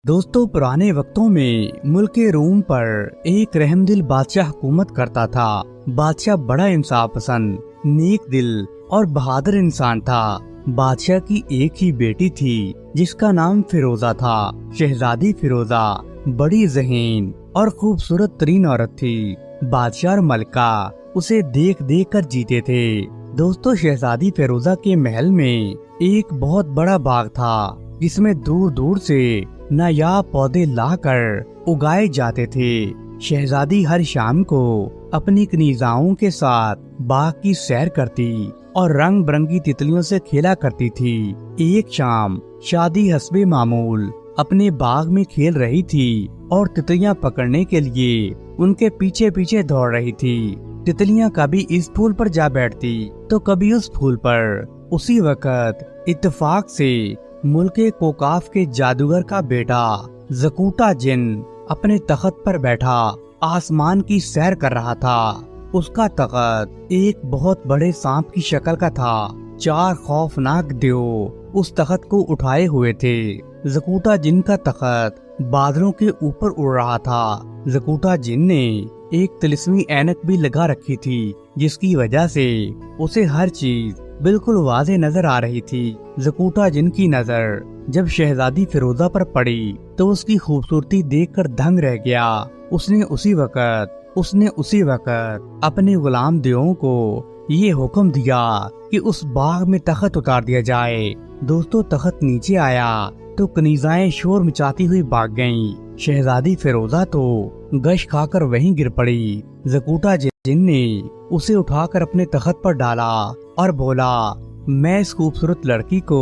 दोस्तों, पुराने वक्तों में मुल्क रोम पर एक रहमदिल बादशाह हुकूमत करता था। बादशाह बड़ा इंसाफ पसंद, नेक दिल और बहादुर इंसान था। बादशाह की एक ही बेटी थी जिसका नाम फिरोजा था। शहजादी फिरोजा बड़ी ज़हीन और खूबसूरत तरीन औरत थी। बादशाह और मलका उसे देख देख कर जीते थे। दोस्तों, शहजादी फिरोजा के महल में एक बहुत बड़ा बाग था जिसमें दूर दूर से नायाब पौधे लाकर उगाए जाते थे। शहजादी हर शाम को अपनी कनीज़ाओं के साथ बाग की सैर करती और रंग बिरंगी तितलियों से खेला करती थी। एक शाम शादी हस्बे मामूल अपने बाग में खेल रही थी और तितलियां पकड़ने के लिए उनके पीछे पीछे दौड़ रही थी। तितलियां कभी इस फूल पर जा बैठती तो कभी उस फूल पर। उसी वक्त इत्तेफाक से मुल्के कोकाफ के जादूगर का बेटा ज़कूटा जिन अपने तख्त पर बैठा आसमान की सैर कर रहा था। उसका तख्त एक बहुत बड़े सांप की शक्ल का था। 4 खौफनाक देव उस तख्त को उठाए हुए थे। ज़कूटा जिन का तख्त बादलों के ऊपर उड़ रहा था। ज़कूटा जिन ने एक तिलिस्मी ऐनक भी लगा रखी थी जिसकी वजह से उसे हर चीज बिल्कुल वाज़ेह नजर आ रही थी। ज़कूटा जिन की नजर जब शहजादी फिरोजा पर पड़ी तो उसकी खूबसूरती देखकर दंग रह गया। उसने उसी वक्त अपने गुलाम देवों को ये हुक्म दिया कि उस बाग में तख्त उतार दिया जाए। दोस्तों, तख्त नीचे आया तो कनीज़ाएं शोर मचाती हुई भाग गईं। शहजादी फिरोजा तो गश खाकर वहीं गिर पड़ी। ज़कूटा जिन ने उसे उठाकर अपने तख्त पर डाला और बोला, मैं इस खूबसूरत लड़की को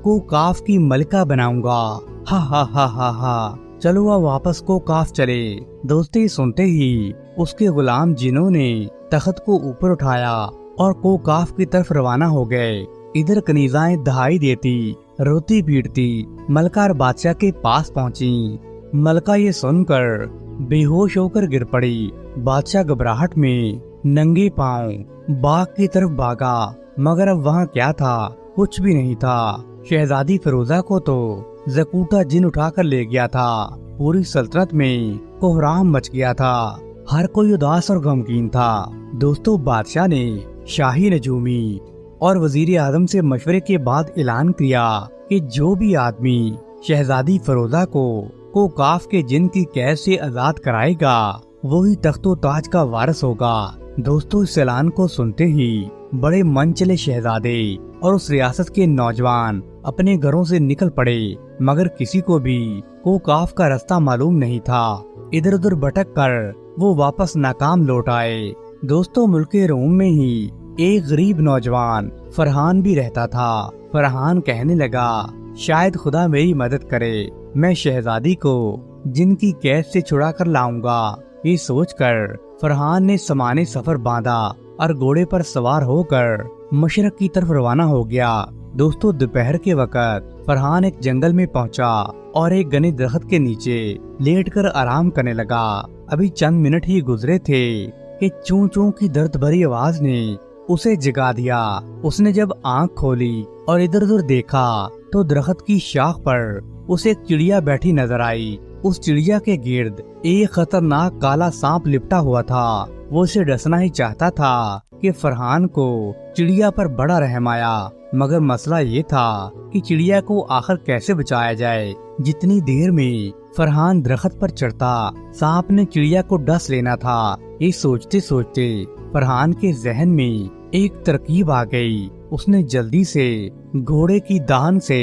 कोकाफ की मलिका बनाऊंगा। हा हा हा हा हा, चलो अब वापस कोकाफ चले। दोस्ती सुनते ही उसके गुलाम जिनों ने तख्त को ऊपर उठाया और कोकाफ की तरफ रवाना हो गए। इधर कनीज़ाएं दहाई देती रोती पीटती मलका और बादशाह के पास पहुंची। मलका ये सुनकर बेहोश होकर गिर पड़ी। बादशाह घबराहट में नंगे पांव बाग की तरफ भागा, मगर अब वहाँ क्या था? कुछ भी नहीं था। शहजादी फिरोजा को तो ज़कूटा जिन उठाकर ले गया था। पूरी सल्तनत में कोहराम मच गया था। हर कोई उदास और गमगीन था। दोस्तों, बादशाह ने शाही नजूमी और वजीर आजम से मशवरे के बाद ऐलान किया कि जो भी आदमी शहजादी फिरोजा को कोकाफ के जिन की कैद से आजाद कराएगा वही तख्तो ताज का वारिस होगा। दोस्तों, इस ऐलान को सुनते ही बड़े मन चले शहजादे और उस रियासत के नौजवान अपने घरों से निकल पड़े, मगर किसी को भी कोकाफ का रास्ता मालूम नहीं था। इधर उधर भटक कर वो वापस नाकाम लौट आए। दोस्तों, मुल्क रोम में ही एक गरीब नौजवान फरहान भी रहता था। फरहान कहने लगा, शायद खुदा मेरी मदद करे, मैं शहजादी को जिनकी कैद से छुड़ा कर लाऊंगा। ये सोचकर फरहान ने सामाने सफर बांधा और घोड़े पर सवार होकर मशरक की तरफ रवाना हो गया। दोस्तों, दोपहर के वक्त फरहान एक जंगल में पहुंचा और एक घने दरख्त के नीचे लेटकर आराम करने लगा। अभी चंद मिनट ही गुजरे थे कि चूं चूं की दर्द भरी आवाज ने उसे जगा दिया। उसने जब आंख खोली और इधर उधर देखा तो दरख्त की शाख पर उसे एक चिड़िया बैठी नजर आई। उस चिड़िया के गिर्द एक खतरनाक काला सांप लिपटा हुआ था। वो उसे डसना ही चाहता था कि फरहान को चिड़िया पर बड़ा रहम आया, मगर मसला ये था कि चिड़िया को आखिर कैसे बचाया जाए। जितनी देर में फरहान दरख्त पर चढ़ता, सांप ने चिड़िया को डस लेना था। ये सोचते सोचते फरहान के जहन में एक तरकीब आ गई। उसने जल्दी से घोड़े की दान से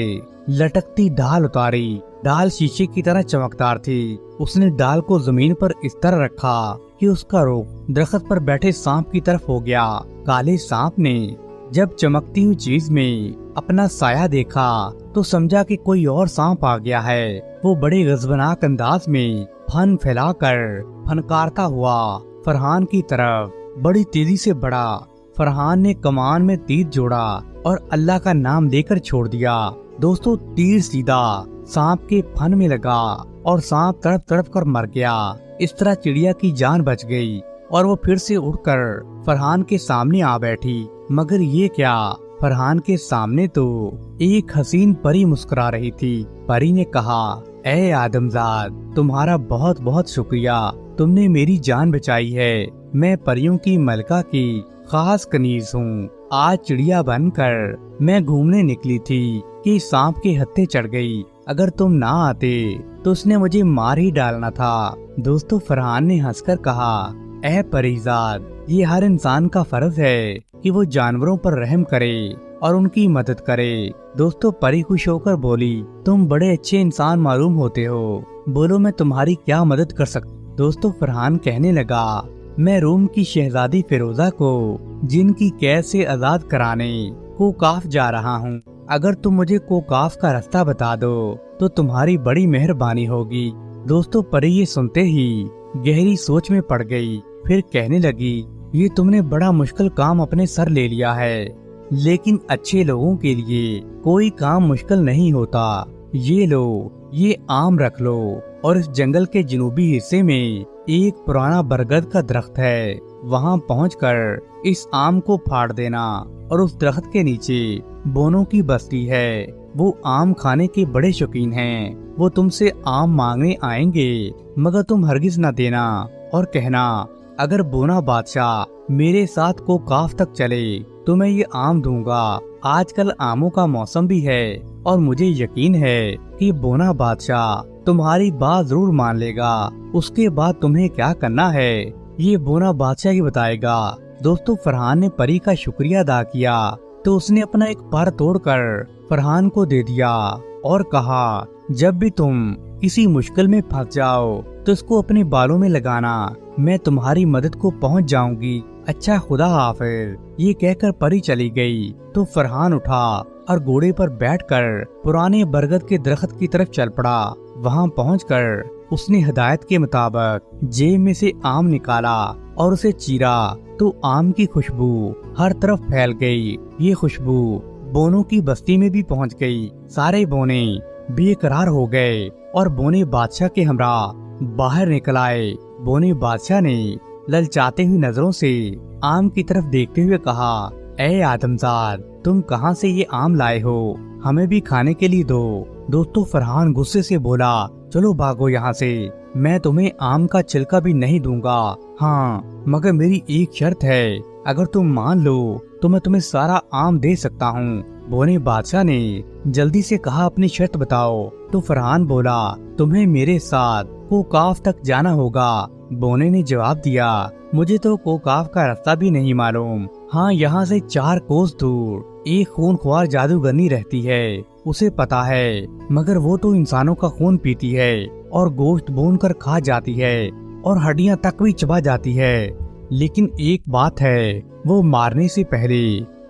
लटकती ढाल उतारी। ढाल शीशे की तरह चमकदार थी। उसने ढाल को जमीन पर इस तरह रखा कि उसका रुख दरख्त पर बैठे सांप की तरफ हो गया। काले सांप ने जब चमकती हुई चीज में अपना साया देखा तो समझा कि कोई और सांप आ गया है। वो बड़े गजबनाक अंदाज में फन फैलाकर फनकारता हुआ फरहान की तरफ बड़ी तेजी से बढ़ा। फरहान ने कमान में तीर जोड़ा और अल्लाह का नाम लेकर छोड़ दिया। दोस्तों, तीर सीधा सांप के फन में लगा और सांप तड़प तड़प कर मर गया। इस तरह चिड़िया की जान बच गई और वो फिर से उड़कर फरहान के सामने आ बैठी। मगर ये क्या, फरहान के सामने तो एक हसीन परी मुस्कुरा रही थी। परी ने कहा, اے आदमजाद, तुम्हारा बहुत बहुत शुक्रिया, तुमने मेरी जान बचाई है। मैं परियों की मलका की खास कनीज हूँ। आज चिड़िया बनकर मैं घूमने निकली थी कि सांप के हत्थे चढ़ गई। अगर तुम ना आते तो उसने मुझे मार ही डालना था। दोस्तों, फरहान ने हंसकर कहा, ऐ परीजाद, ये हर इंसान का फर्ज है कि वो जानवरों पर रहम करे और उनकी मदद करे। दोस्तों, परी खुश होकर बोली, तुम बड़े अच्छे इंसान मालूम होते हो, बोलो मैं तुम्हारी क्या मदद कर सकता। दोस्तों, फरहान कहने लगा, मैं रोम की शहजादी फिरोजा को जिन की कैद से आजाद कराने कोकाफ जा रहा हूँ। अगर तुम मुझे कोकाफ का रास्ता बता दो तो तुम्हारी बड़ी मेहरबानी होगी। दोस्तों, परी ये सुनते ही गहरी सोच में पड़ गई। फिर कहने लगी, ये तुमने बड़ा मुश्किल काम अपने सर ले लिया है, लेकिन अच्छे लोगों के लिए कोई काम मुश्किल नहीं होता। ये लो, ये आम रख लो और इस जंगल के जनूबी हिस्से में एक पुराना बरगद का दरख्त है, वहाँ पहुंचकर इस आम को फाड़ देना और उस दरख्त के नीचे बोनों की बस्ती है। वो आम खाने के बड़े शौकीन हैं। वो तुमसे आम मांगने आएंगे, मगर तुम हरगिज न देना और कहना, अगर बोना बादशाह मेरे साथ कोकाफ तक चले तो मैं ये आम दूंगा। आजकल आमों का मौसम भी है और मुझे यकीन है कि बोना बादशाह तुम्हारी बात जरूर मान लेगा। उसके बाद तुम्हें क्या करना है ये बोना बादशाह ही बताएगा। दोस्तों, फरहान ने परी का शुक्रिया अदा किया तो उसने अपना एक पर तोड़कर फरहान को दे दिया और कहा, जब भी तुम किसी मुश्किल में फंस जाओ तो इसको अपने बालों में लगाना, मैं तुम्हारी मदद को पहुंच जाऊंगी। अच्छा, खुदा हाफिज। ये कहकर परी चली गई तो फरहान उठा और घोड़े पर बैठकर पुराने बरगद के दरख्त की तरफ चल पड़ा। वहां पहुंचकर उसने हिदायत के मुताबिक जेब में से आम निकाला और उसे चीरा तो आम की खुशबू हर तरफ फैल गई। ये खुशबू बोनों की बस्ती में भी पहुंच गई। सारे बोने बेकरार हो गए और बोने बादशाह के हमरा बाहर निकल आए। बोने बादशाह ने ललचाते हुए नजरों से आम की तरफ देखते हुए कहा, ऐ आदमजाद, तुम कहां से ये आम लाए हो? हमें भी खाने के लिए दो। दोस्तों, फरहान गुस्से से बोला, चलो भागो यहाँ से, मैं तुम्हें आम का छिलका भी नहीं दूंगा। हाँ, मगर मेरी एक शर्त है, अगर तुम मान लो तो मैं तुम्हें सारा आम दे सकता हूँ। बोने बादशाह ने जल्दी से कहा, अपनी शर्त बताओ। तो फरहान बोला, तुम्हें मेरे साथ कोकाफ तक जाना होगा। बोने ने जवाब दिया, मुझे तो कोकाफ का रास्ता भी नहीं मालूम। हाँ, यहाँ से 4 कोस दूर एक खूनख्वार जादूगरनी रहती है, उसे पता है, मगर वो तो इंसानों का खून पीती है और गोश्त भून कर खा जाती है और हड्डियाँ तक भी चबा जाती है। लेकिन एक बात है, वो मारने से पहले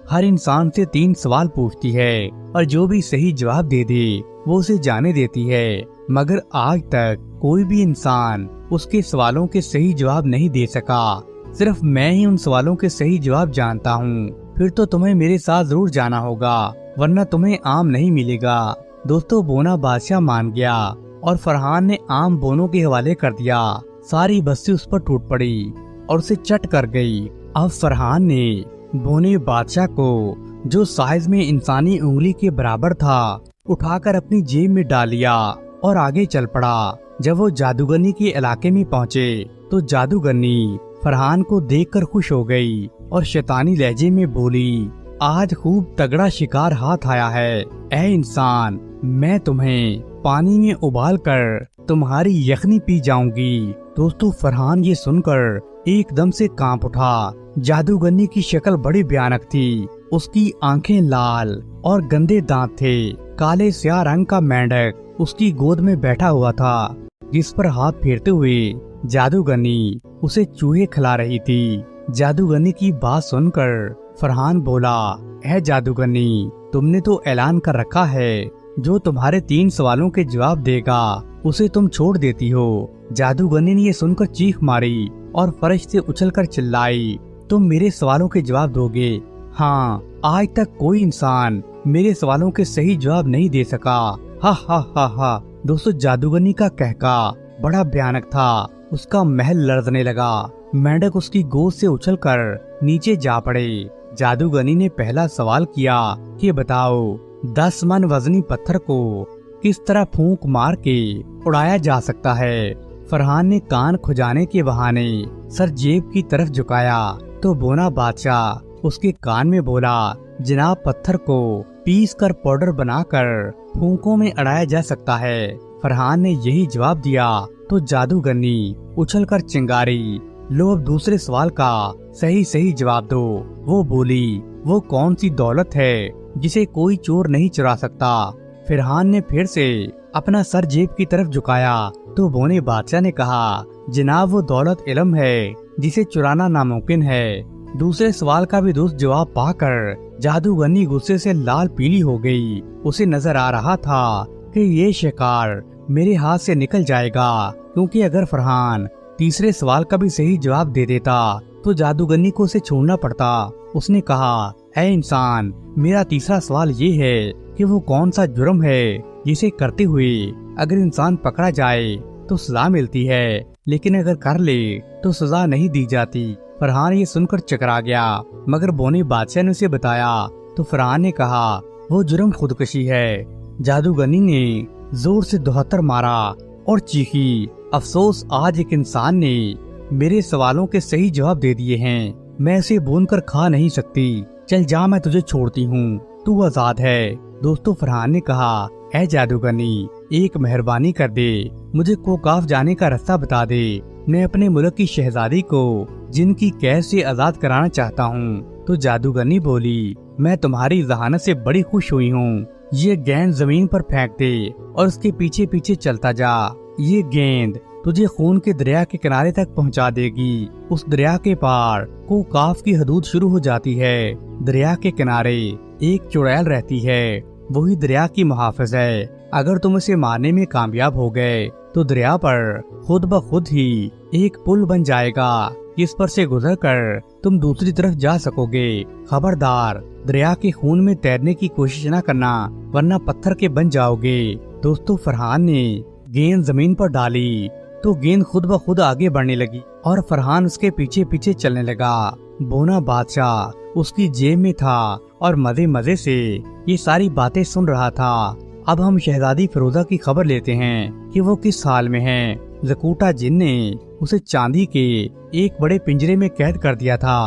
हर इंसान से 3 सवाल पूछती है और जो भी सही जवाब दे दे वो उसे जाने देती है। मगर आज तक कोई भी इंसान उसके सवालों के सही जवाब नहीं दे सका। सिर्फ मैं ही उन सवालों के सही जवाब जानता हूँ। फिर तो तुम्हें मेरे साथ जरूर जाना होगा, वरना तुम्हें आम नहीं मिलेगा। दोस्तों, बोना बादशाह मान गया और फरहान ने आम बोनों के हवाले कर दिया। सारी बस्ती उस पर टूट पड़ी और उसे चट कर गई। अब फरहान ने बोने बादशाह को, जो साइज में इंसानी उंगली के बराबर था, उठाकर अपनी जेब में डाल लिया और आगे चल पड़ा। जब वो जादूगरनी के इलाके में पहुँचे तो जादूगरनी फरहान को देखकर खुश हो गई और शैतानी लहजे में बोली, आज खूब तगड़ा शिकार हाथ आया है। ऐ इंसान, मैं तुम्हें पानी में उबाल कर तुम्हारी यखनी पी जाऊंगी। दोस्तों, फरहान ये सुनकर एकदम से कांप उठा। जादूगरनी की शक्ल बड़ी भयानक थी। उसकी आंखें लाल और गंदे दांत थे। काले स्याह रंग का मेंढक उसकी गोद में बैठा हुआ था, जिस पर हाथ फेरते हुए जादूगरनी उसे चूहे खिला रही थी। जादूगरनी की बात सुनकर फरहान बोला, ऐ जादूगरनी, तुमने तो ऐलान कर रखा है, जो तुम्हारे 3 सवालों के जवाब देगा उसे तुम छोड़ देती हो। जादूगरनी ने ये सुनकर चीख मारी और फर्श से उछलकर चिल्लाई, तुम मेरे सवालों के जवाब दोगे? हाँ, आज तक कोई इंसान मेरे सवालों के सही जवाब नहीं दे सका। हा हा हा हा। दोस्तों, जादूगरनी का कहका बड़ा भयानक था। उसका महल लरजने लगा। मेंढक उसकी गोद से उछलकर नीचे जा पड़े। जादूगरनी ने पहला सवाल किया कि बताओ, 10 मन वजनी पत्थर को किस तरह फूंक मार के उड़ाया जा सकता है। फरहान ने कान खुजाने के बहाने सर जेब की तरफ झुकाया तो बोना बादशाह उसके कान में बोला, जनाब पत्थर को पीस कर पाउडर बनाकर फूंकों में अड़ाया जा सकता है। फरहान ने यही जवाब दिया तो जादूगरनी उछलकर चिंगारी, लो अब दूसरे सवाल का सही जवाब दो। वो बोली, वो कौन सी दौलत है जिसे कोई चोर नहीं चुरा सकता। फरहान ने फिर से अपना सर जेब की तरफ झुकाया तो बोने बादशाह ने कहा, जनाब वो दौलत इल्म है जिसे चुराना नामुमकिन है। दूसरे सवाल का भी दुरुस्त जवाब पाकर जादूगरनी गुस्से से लाल पीली हो गई। उसे नजर आ रहा था कि ये शिकार मेरे हाथ से निकल जाएगा, क्योंकि अगर फरहान तीसरे सवाल का भी सही जवाब दे देता तो जादूगरनी को उसे छोड़ना पड़ता। उसने कहा, ऐ इंसान, मेरा तीसरा सवाल ये है कि वो कौन सा जुर्म है जिसे करते हुए अगर इंसान पकड़ा जाए तो सजा मिलती है, लेकिन अगर कर ले तो सजा नहीं दी जाती। फरहान ये सुनकर चकरा गया, मगर बोने बादशाह ने उसे बताया तो फरहान ने कहा, वो जुर्म खुदकशी है। जादूगरनी ने जोर से दोहत्तर मारा और चीखी, अफसोस आज एक इंसान ने मेरे सवालों के सही जवाब दे दिए हैं, मैं इसे भून कर खा नहीं सकती। चल जा, मैं तुझे छोड़ती हूँ, तू आजाद है। दोस्तों, फरहान ने कहा, ऐ जादूगरनी, एक मेहरबानी कर दे, मुझे कोकाफ जाने का रास्ता बता दे। मैं अपने मुल्क की शहजादी को जिनकी कैद से आजाद कराना चाहता हूँ। तो जादूगरनी बोली, मैं तुम्हारी जहानत से बड़ी खुश हुई हूँ। ये गेंद जमीन पर फेंक दे और उसके पीछे पीछे चलता जा। ये गेंद तुझे खून के दरिया के किनारे तक पहुंचा देगी। उस दरिया के पार कोकाफ की हदूद शुरू हो जाती है। दरिया के किनारे एक चुड़ैल रहती है, वही दरिया की मुहाफिज है। अगर तुम उसे मारने में कामयाब हो गए तो दरिया पर खुद ब खुद ही एक पुल बन जाएगा, जिस पर से गुजर कर तुम दूसरी तरफ जा सकोगे। खबरदार, दरिया के खून में तैरने की कोशिश न करना, वरना पत्थर के बन जाओगे। दोस्तों, फरहान ने गेंद जमीन पर डाली तो गेंद खुद ब खुद आगे बढ़ने लगी और फरहान उसके पीछे पीछे चलने लगा। बोना बादशाह उसकी जेब में था और मजे मजे से ये सारी बातें सुन रहा था। अब हम शहजादी फिरोजा की खबर लेते हैं कि वो किस हाल में है। ज़कूटा जिन ने उसे चांदी के एक बड़े पिंजरे में कैद कर दिया था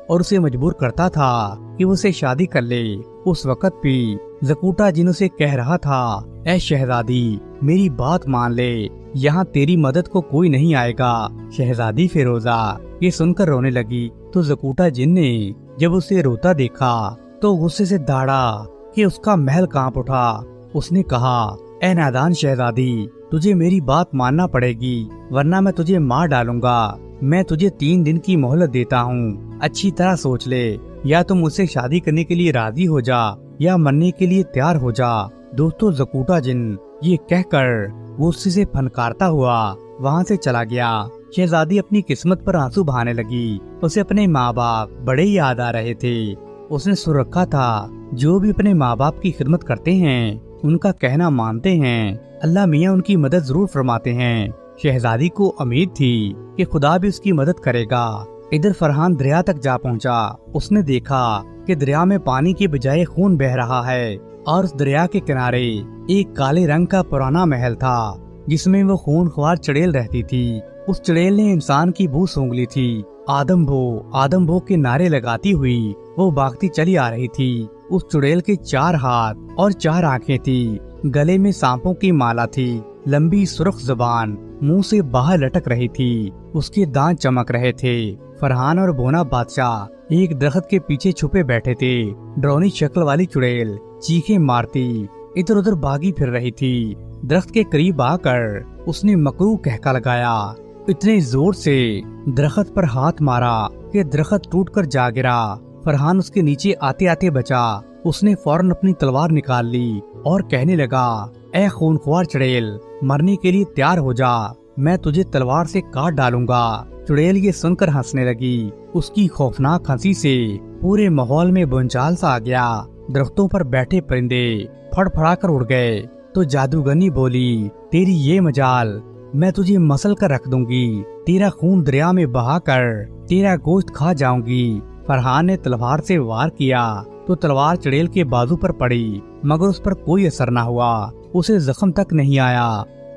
और उसे मजबूर करता था कि वो उसे शादी कर ले। उस वक्त भी ज़कूटा जिन उसे कह रहा था, ऐ शहजादी, मेरी बात मान ले, यहाँ तेरी मदद को कोई नहीं आएगा। शहजादी फिरोजा ये सुनकर रोने लगी तो ज़कूटा जिन ने जब उसे रोता देखा तो गुस्से से दौड़ा कि उसका महल कांप उठा। उसने कहा, ऐ नादान शहजादी, तुझे मेरी बात मानना पड़ेगी, वरना मैं तुझे मार डालूंगा। मैं तुझे 3 दिन की मोहलत देता हूँ, अच्छी तरह सोच ले, या तुम मुझसे शादी करने के लिए राजी हो जा या मरने के लिए तैयार हो जा। दोस्तों, ज़कूटा जिन ये कहकर गुस्से से फनकारता हुआ वहाँ से चला गया। शहजादी अपनी किस्मत पर आंसू बहाने लगी। उसे अपने माँ बाप बड़े याद आ रहे थे। उसने सुन रखा था, जो भी अपने माँ बाप की खिदमत करते हैं उनका कहना मानते हैं, अल्लाह मियाँ उनकी मदद जरूर फरमाते हैं। शहजादी को उम्मीद थी कि खुदा भी उसकी मदद करेगा। इधर फरहान दरिया तक जा पहुंचा। उसने देखा कि दरिया में पानी की बजाय खून बह रहा है और उस दरिया के किनारे एक काले रंग का पुराना महल था, जिसमें वो खूनख्वार चुड़ैल रहती थी। उस चुड़ैल ने इंसान की बू सूंघ ली थी। आदम भो के नारे लगाती हुई वो भागती चली आ रही थी। उस चुड़ैल के 4 हाथ और 4 आंखें थी। गले में सांपों की माला थी। लंबी सुर्ख जुबान मुंह से बाहर लटक रही थी। उसके दांत चमक रहे थे। फरहान और बोना बादशाह एक दरख्त के पीछे छुपे बैठे थे। डरौनी शक्ल वाली चुड़ैल चीखें मारती इधर उधर भागी फिर रही थी। दरख्त के करीब आकर उसने मकरू कहका लगाया। इतने जोर से दरख्त पर हाथ मारा कि दरख्त टूटकर जा गिरा। फरहान उसके नीचे आते आते बचा। उसने फौरन अपनी तलवार निकाल ली और कहने लगा, ऐ खूनख्वार चुड़ैल, मरने के लिए तैयार हो जा, मैं तुझे तलवार से काट डालूंगा। चुड़ैल ये सुनकर हंसने लगी। उसकी खौफनाक हंसी से पूरे माहौल में भूचाल सा आ गया। दरख्तों पर बैठे परिंदे फड़फड़ाकर उड़ गए। तो जादूगरनी बोली, तेरी ये मजाल, मैं तुझे मसल कर रख दूंगी। तेरा खून दरिया में बहाकर तेरा गोश्त खा जाऊंगी। फरहान ने तलवार से वार किया तो तलवार चुड़ैल के बाजू पर पड़ी, मगर उस पर कोई असर न हुआ। اسے زخم تک نہیں آیا۔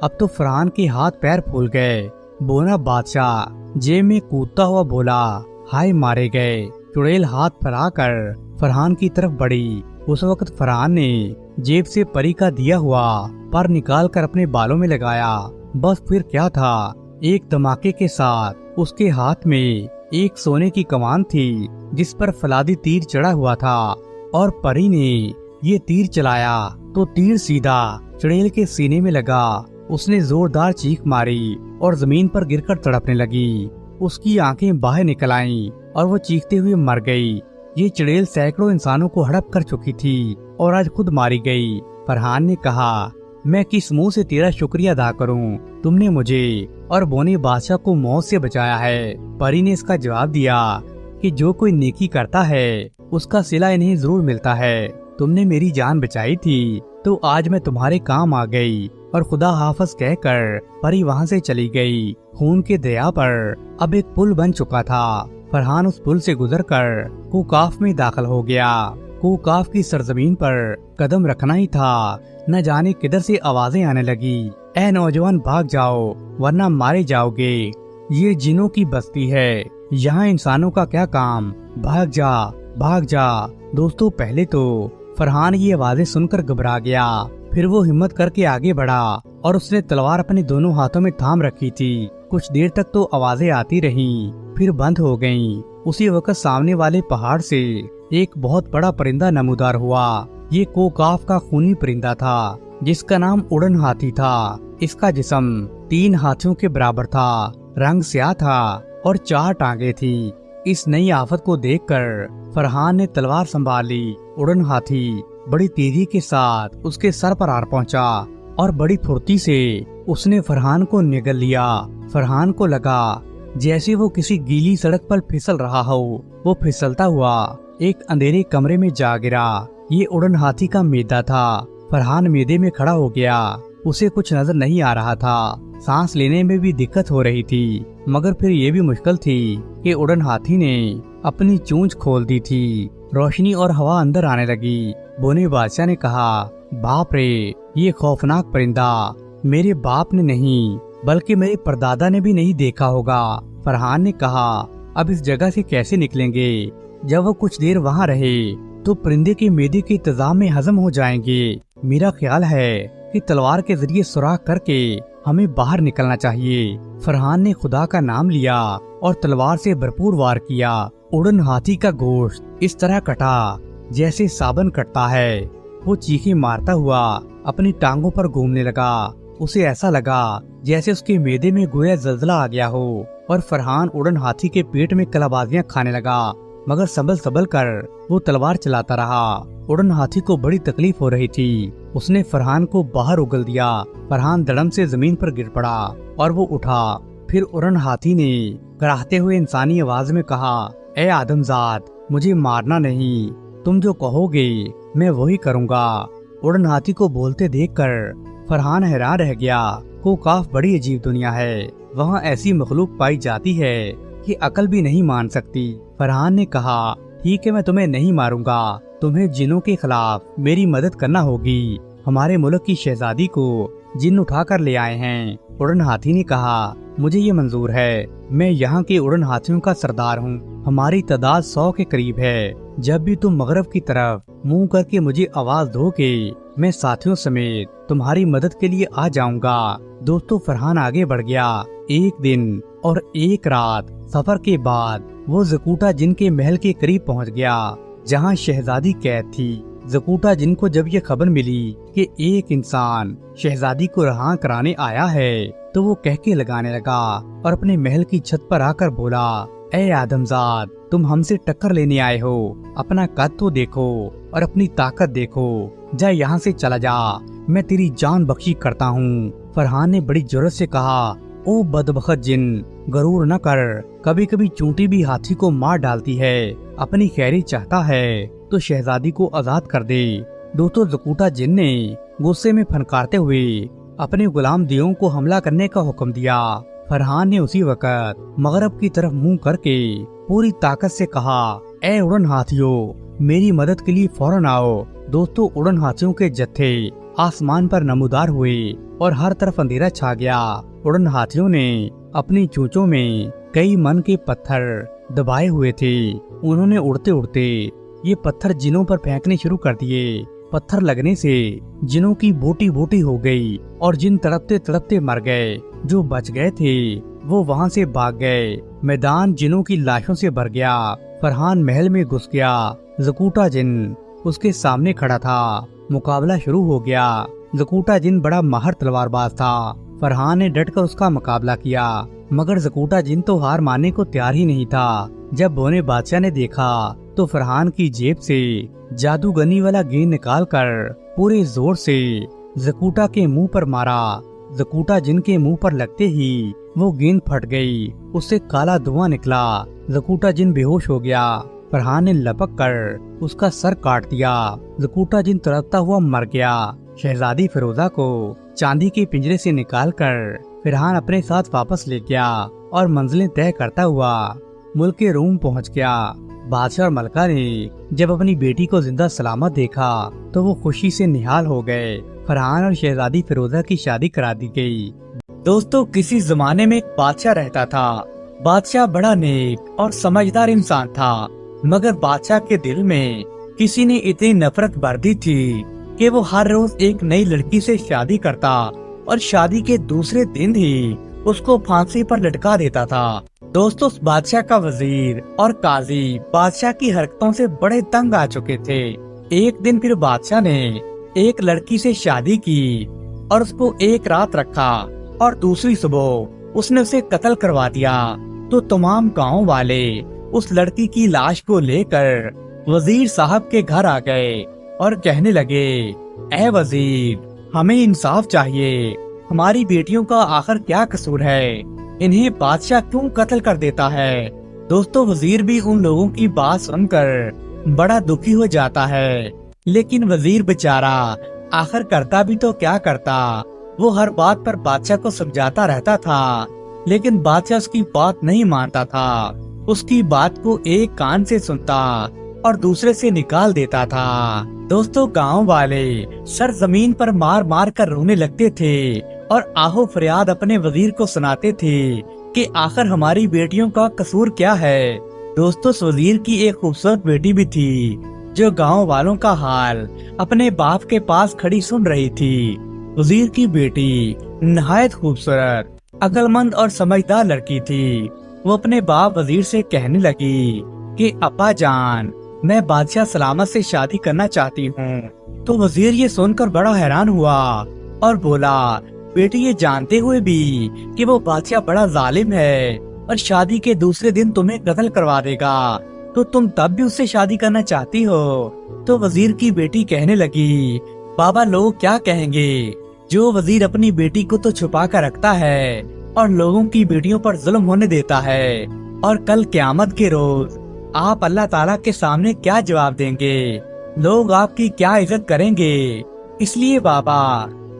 اب تو فرحان کے ہاتھ پیر پھول گئے۔ بونا بادشاہ جیب میں کودتا ہوا بولا، ہائے مارے گئے۔ چڑیل ہاتھ پھیلا کر فرحان کی طرف بڑھی۔ اس وقت فرحان نے جیب سے پری کا دیا ہوا پر نکال کر اپنے بالوں میں لگایا۔ بس پھر کیا تھا، ایک دھماکے کے ساتھ اس کے ہاتھ میں ایک سونے کی کمان تھی جس پر فولادی تیر چڑھا ہوا تھا، اور پری نے یہ تیر چلایا تو تیر سیدھا چڑیل کے سینے میں لگا۔ اس نے زوردار چیخ ماری اور زمین پر گر کر تڑپنے لگی۔ اس کی آنکھیں باہر نکل آئیں اور وہ چیختے ہوئے مر گئی۔ یہ چڑیل سینکڑوں انسانوں کو ہڑپ کر چکی تھی اور آج خود ماری گئی۔ فرحان نے کہا، میں کس منہ سے تیرا شکریہ ادا کروں؟ تم نے مجھے اور بونے بادشاہ کو موت سے بچایا ہے۔ پری نے اس کا جواب دیا کہ جو کوئی نیکی کرتا ہے اس کا صلہ انہیں ضرور ملتا ہے۔ تم نے میری جان بچائی تھی تو آج میں تمہارے کام آ گئی۔ اور خدا حافظ کہہ کر پری وہاں سے چلی گئی۔ خون کے دریا پر اب ایک پل بن چکا تھا۔ فرحان اس پل سے گزر کر کوکاف میں داخل ہو گیا۔ کوکاف کی سرزمین پر قدم رکھنا ہی تھا، نہ جانے کدھر سے آوازیں آنے لگی، اے نوجوان بھاگ جاؤ ورنہ مارے جاؤ گے، یہ جنوں کی بستی ہے، یہاں انسانوں کا کیا کام، بھاگ جا بھاگ جا۔ دوستو پہلے تو فرحان یہ آوازیں سن کر گھبرا گیا، پھر وہ ہمت کر کے آگے بڑھا اور اس نے تلوار اپنے دونوں ہاتھوں میں تھام رکھی تھی۔ کچھ دیر تک تو آوازیں آتی رہیں، پھر بند ہو گئیں۔ اسی وقت سامنے والے پہاڑ سے ایک بہت بڑا پرندہ نمودار ہوا۔ یہ کوکاف کا خونی پرندہ تھا جس کا نام اڑن ہاتھی تھا۔ اس کا جسم 3 ہاتھیوں کے برابر تھا، رنگ سیاہ تھا اور 4 ٹانگیں تھی۔ اس نئی آفت کو دیکھ کر فرحان نے تلوار سنبھال لی۔ اڑن ہاتھی بڑی تیزی کے ساتھ اس کے سر پر آ پہنچا اور بڑی پھرتی سے اس نے فرحان کو نگل لیا۔ فرحان کو لگا جیسے وہ کسی گیلی سڑک پر پھسل رہا ہو۔ وہ پھسلتا ہوا ایک اندھیرے کمرے میں جا گرا۔ یہ اڑن ہاتھی کا میدہ تھا۔ فرحان میدے میں کھڑا ہو گیا۔ اسے کچھ نظر نہیں آ رہا تھا، سانس لینے میں بھی دقت ہو رہی تھی، مگر پھر یہ بھی مشکل تھی کہ اڑن ہاتھی نے اپنی چونچ کھول دی تھی۔ روشنی اور ہوا اندر آنے لگی۔ بونے بادشاہ نے کہا، باپ رے، یہ خوفناک پرندہ میرے باپ نے نہیں بلکہ میرے پردادا نے بھی نہیں دیکھا ہوگا۔ فرحان نے کہا، اب اس جگہ سے کیسے نکلیں گے؟ جب وہ کچھ دیر وہاں رہے تو پرندے کے میدے کے انتظام میں ہضم ہو جائیں گے۔ میرا خیال ہے کہ تلوار کے ذریعے سوراخ کر کے ہمیں باہر نکلنا چاہیے۔ فرحان نے خدا کا نام لیا اور تلوار سے بھرپور وار کیا۔ اڑن ہاتھی کا گوشت اس طرح کٹا جیسے صابن کٹتا ہے۔ وہ چیخیں مارتا ہوا اپنی ٹانگوں پر گھومنے لگا۔ اسے ایسا لگا جیسے اس کے میدے میں گویا زلزلہ آ گیا ہو، اور فرحان اڑن ہاتھی کے پیٹ میں کلابازیاں کھانے لگا، مگر سنبھل کر وہ تلوار چلاتا رہا۔ اڑن ہاتھی کو بڑی تکلیف ہو رہی تھی۔ اس نے فرحان کو باہر اگل دیا۔ فرحان دڑم سے زمین پر گر پڑا اور وہ اٹھا۔ پھر اڑن ہاتھی نے کراہتے ہوئے انسانی آواز میں کہا، اے آدم زاد، مجھے مارنا نہیں، تم جو کہو گے میں وہی کروں گا۔ اڑن ہاتھی کو بولتے دیکھ کر فرحان حیران رہ گیا۔ کوکاف بڑی عجیب دنیا ہے، وہاں ایسی مخلوق پائی جاتی ہے کہ عقل بھی نہیں مان سکتی۔ فرحان نے کہا، ٹھیک ہے، میں تمہیں نہیں ماروں گا، تمہیں جنوں کے خلاف میری مدد کرنا ہوگی۔ ہمارے ملک کی شہزادی کو جن اٹھا کر لے آئے ہیں۔ اڑن ہاتھی نے کہا، مجھے یہ منظور ہے، میں یہاں کے اڑن ہاتھیوں کا سردار ہوں، ہماری تعداد 100 کے قریب ہے۔ جب بھی تم مغرب کی طرف منہ کر کے مجھے آواز دو گے، میں ساتھیوں سمیت تمہاری مدد کے لیے آ جاؤں گا۔ دوستو فرحان آگے بڑھ گیا۔ 1 دن اور 1 رات سفر کے بعد وہ زکوٹا جن کے محل کے قریب پہنچ گیا جہاں شہزادی قید تھی۔ زکوٹا جن کو جب یہ خبر ملی کہ ایک انسان شہزادی کو رہا کرانے آیا ہے تو وہ کہکے لگانے لگا اور اپنے محل کی چھت پر آ کر بولا، اے آدم زاد، تم ہم سے ٹکر لینے آئے ہو، اپنا قد تو دیکھو اور اپنی طاقت دیکھو، جا یہاں سے چلا جا، میں تیری جان بخشی کرتا ہوں۔ فرحان نے بڑی جرأت سے کہا، او بدبخت جن، غرور نہ کر، کبھی کبھی چونٹی بھی ہاتھی کو مار ڈالتی ہے، اپنی خیری چاہتا ہے تو شہزادی کو آزاد کر دے۔ دوستو زکوٹا جن نے غصے میں پھنکارتے ہوئے اپنے غلام دیوں کو حملہ کرنے کا حکم دیا۔ فرحان نے اسی وقت مغرب کی طرف منہ کر کے پوری طاقت سے کہا، اے اڑن ہاتھیوں، میری مدد کے لیے فوراً آؤ۔ دوستو اڑن ہاتھیوں کے جتھے आसमान पर नमूदार हुए और हर तरफ अंधेरा छा गया। उड़न हाथियों ने अपनी चोंचों में कई मन के पत्थर दबाए हुए थे। उन्होंने उड़ते उड़ते ये पत्थर जिनों पर फेंकने शुरू कर दिए। पत्थर लगने से जिनों की बोटी बोटी हो गई और जिन तड़पते तड़पते मर गए। जो बच गए थे वो वहाँ से भाग गए। मैदान जिनों की लाशों से भर गया। फरहान महल में घुस गया। ज़कूटा जिन उसके सामने खड़ा था। मुकाबला शुरू हो गया। ज़कूटा जिन बड़ा माहिर तलवारबाज था। फरहान ने डटकर उसका मुकाबला किया, मगर ज़कूटा जिन तो हार मानने को तैयार ही नहीं था। जब बोने बादशाह ने देखा तो फरहान की जेब से जादूगनी वाला गेंद निकालकर पूरे जोर से ज़कूटा के मुंह पर मारा। ज़कूटा जिन के मुंह पर लगते ही वो गेंद फट गई। उससे काला धुआं निकला। ज़कूटा जिन बेहोश हो गया। फरहान ने लपक कर उसका सर काट दिया। ज़कूटा जिन तड़पता हुआ मर गया। शहजादी फिरोजा को चांदी के पिंजरे से निकालकर फरहान अपने साथ वापस ले गया और मंजिलें तय करता हुआ मुल्क के रूम पहुंच गया। बादशाह और मलका ने जब अपनी बेटी को जिंदा सलामत देखा तो वो खुशी से निहाल हो गए। फरहान और शहजादी फिरोजा की शादी करा दी गई। दोस्तों, किसी जमाने में एक बादशाह रहता था। बादशाह बड़ा नेक और समझदार इंसान था, मगर बादशाह के दिल में किसी ने इतनी नफरत भर दी थी कि वो हर रोज एक नई लड़की से शादी करता और शादी के दूसरे दिन ही उसको फांसी पर लटका देता था। दोस्तों, बादशाह का वजीर और काजी बादशाह की हरकतों से बड़े तंग आ चुके थे। एक दिन फिर बादशाह ने एक लड़की से शादी की और उसको एक रात रखा और दूसरी सुबह उसने उसे कत्ल करवा दिया। तो तमाम गांव वाले उस लड़की की लाश को लेकर वजीर साहब के घर आ गए और कहने लगे, ऐ वजीर, हमें इंसाफ चाहिए। हमारी बेटियों का आखिर क्या कसूर है? इन्हें बादशाह क्यों कत्ल कर देता है? दोस्तों, वजीर भी उन लोगों की बात सुनकर बड़ा दुखी हो जाता है, लेकिन वजीर बेचारा आखिर करता भी तो क्या करता। वो हर बात पर बादशाह को समझाता रहता था, लेकिन बादशाह उसकी बात नहीं मानता था। उसकी बात को एक कान से सुनता और दूसरे से निकाल देता था। दोस्तों, गांव वाले सर जमीन पर मार मार कर रोने लगते थे और आहो फरियाद अपने वजीर को सुनाते थे कि आखिर हमारी बेटियों का कसूर क्या है। दोस्तों, वजीर की एक खूबसूरत बेटी भी थी जो गांव वालों का हाल अपने बाप के पास खड़ी सुन रही थी। वजीर की बेटी नहायत खूबसूरत, अक्लमंद और समझदार लड़की थी। वो अपने बाप वजीर से कहने लगी कि अब्बा जान, मैं बादशाह सलामत से शादी करना चाहती हूँ। तो वजीर ये सुनकर बड़ा हैरान हुआ और बोला, बेटी, ये जानते हुए भी कि वो बादशाह बड़ा जालिम है और शादी के दूसरे दिन तुम्हें कत्ल करवा देगा, तो तुम तब भी उससे शादी करना चाहती हो? तो वजीर की बेटी कहने लगी, बाबा, लोग क्या कहेंगे? जो वजीर अपनी बेटी को तो छुपा कर रखता है और लोगों की बेटियों पर जुल्म होने देता है, और कल क़यामत के रोज आप अल्लाह ताला के सामने क्या जवाब देंगे? लोग आपकी क्या इज्जत करेंगे? इसलिए बाबा,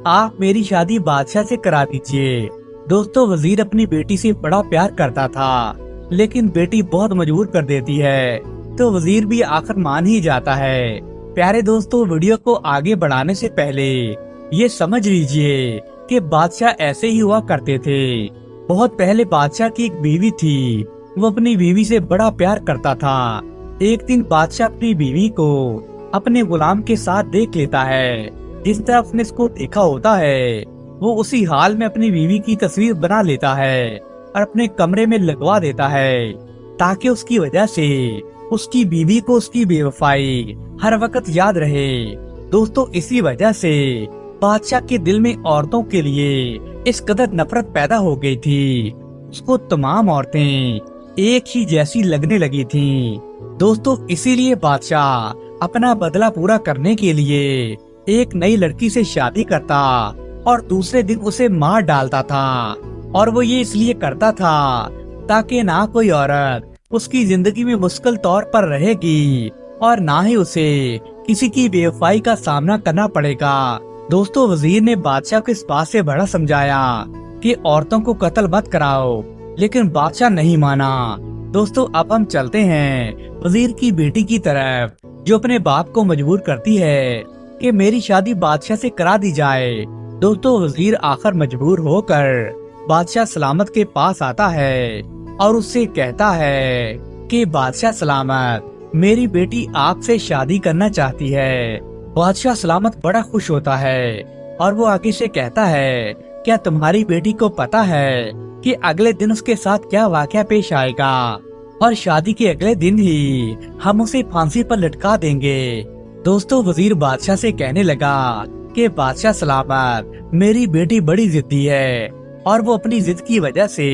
आप मेरी शादी बादशाह से करा दीजिए। दोस्तों, वजीर अपनी बेटी से बड़ा प्यार करता था, लेकिन बेटी बहुत मजबूर कर देती है, तो वजीर भी आखिर मान ही जाता है। प्यारे दोस्तों, वीडियो को आगे बढ़ाने से पहले ये समझ लीजिए कि बादशाह ऐसे ही हुआ करते थे। बहुत पहले बादशाह की एक बीवी थी। वो अपनी बीवी से बड़ा प्यार करता था। एक दिन बादशाह अपनी बीवी को अपने गुलाम के साथ देख लेता है। जिस तरह उसने इसको देखा होता है, वो उसी हाल में अपनी बीवी की तस्वीर बना लेता है और अपने कमरे में लगवा देता है, ताकि उसकी वजह से उसकी बीवी को उसकी बेवफाई हर वक्त याद रहे। दोस्तों, इसी वजह से बादशाह के दिल में औरतों के लिए इस कदर नफरत पैदा हो गई थी। उसको तमाम औरतें एक ही जैसी लगने लगी थीं। दोस्तों, इसीलिए बादशाह अपना बदला पूरा करने के लिए एक नई लड़की से शादी करता और दूसरे दिन उसे मार डालता था। और वो ये इसलिए करता था ताकि ना कोई औरत उसकी जिंदगी में मुश्किल तौर पर रहेगी और ना ही उसे किसी की बेवफाई का सामना करना पड़ेगा। दोस्तों, वजीर ने बादशाह को इस बात से बड़ा समझाया कि औरतों को कत्ल मत कराओ, लेकिन बादशाह नहीं माना। दोस्तों, अब हम चलते हैं वजीर की बेटी की तरफ, जो अपने बाप को मजबूर करती है کہ میری شادی بادشاہ سے کرا دی جائے۔ دوستو وزیر آخر مجبور ہو کر بادشاہ سلامت کے پاس آتا ہے اور اس سے کہتا ہے کہ بادشاہ سلامت، میری بیٹی آپ سے شادی کرنا چاہتی ہے۔ بادشاہ سلامت بڑا خوش ہوتا ہے اور وہ آگے سے کہتا ہے، کیا تمہاری بیٹی کو پتا ہے کہ اگلے دن اس کے ساتھ کیا واقعہ پیش آئے گا، اور شادی کے اگلے دن ہی ہم اسے پھانسی پر لٹکا دیں گے۔ دوستو وزیر بادشاہ سے کہنے لگا کہ بادشاہ سلامت، میری بیٹی بڑی ضدی ہے اور وہ اپنی ضد کی وجہ سے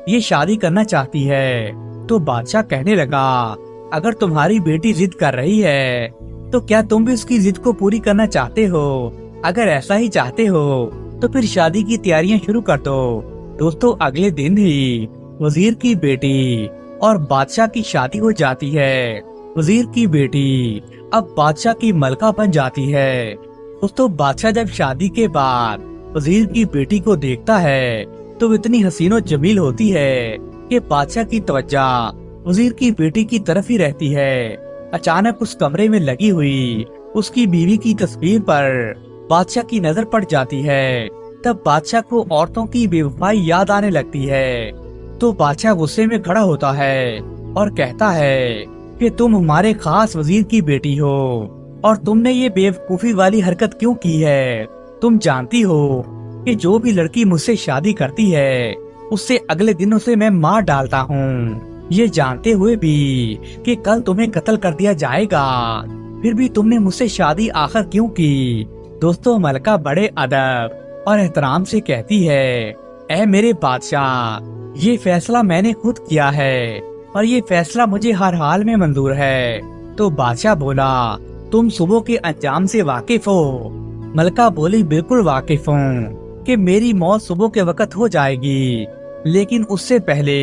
یہ شادی کرنا چاہتی ہے۔ تو بادشاہ کہنے لگا، اگر تمہاری بیٹی ضد کر رہی ہے تو کیا تم بھی اس کی ضد کو پوری کرنا چاہتے ہو؟ اگر ایسا ہی چاہتے ہو تو پھر شادی کی تیاریاں شروع کر دو۔ دوستو اگلے دن ہی وزیر کی بیٹی اور بادشاہ کی شادی ہو جاتی ہے۔ وزیر کی بیٹی اب بادشاہ کی ملکہ بن جاتی ہے۔ دوستو بادشاہ جب شادی کے بعد وزیر کی بیٹی کو دیکھتا ہے تو اتنی حسین و جمیل ہوتی ہے کہ بادشاہ کی توجہ وزیر کی بیٹی کی طرف ہی رہتی ہے۔ اچانک اس کمرے میں لگی ہوئی اس کی بیوی کی تصویر پر بادشاہ کی نظر پڑ جاتی ہے۔ تب بادشاہ کو عورتوں کی بے وفائی یاد آنے لگتی ہے۔ تو بادشاہ غصے میں کھڑا ہوتا ہے اور کہتا ہے کہ تم ہمارے خاص وزیر کی بیٹی ہو اور تم نے یہ بے وقوفی والی حرکت کیوں کی ہے؟ تم جانتی ہو کہ جو بھی لڑکی مجھ سے شادی کرتی ہے اس سے اگلے دن اسے میں مار ڈالتا ہوں، یہ جانتے ہوئے بھی کہ کل تمہیں قتل کر دیا جائے گا، پھر بھی تم نے مجھ سے شادی آخر کیوں کی؟ دوستو ملکہ بڑے ادب اور احترام سے کہتی ہے، اے میرے بادشاہ، یہ فیصلہ میں نے خود کیا ہے اور یہ فیصلہ مجھے ہر حال میں منظور ہے۔ تو بادشاہ بولا، تم صبح کے انجام سے واقف ہو؟ ملکہ بولی، بالکل واقف ہوں کہ میری موت صبح کے وقت ہو جائے گی، لیکن اس سے پہلے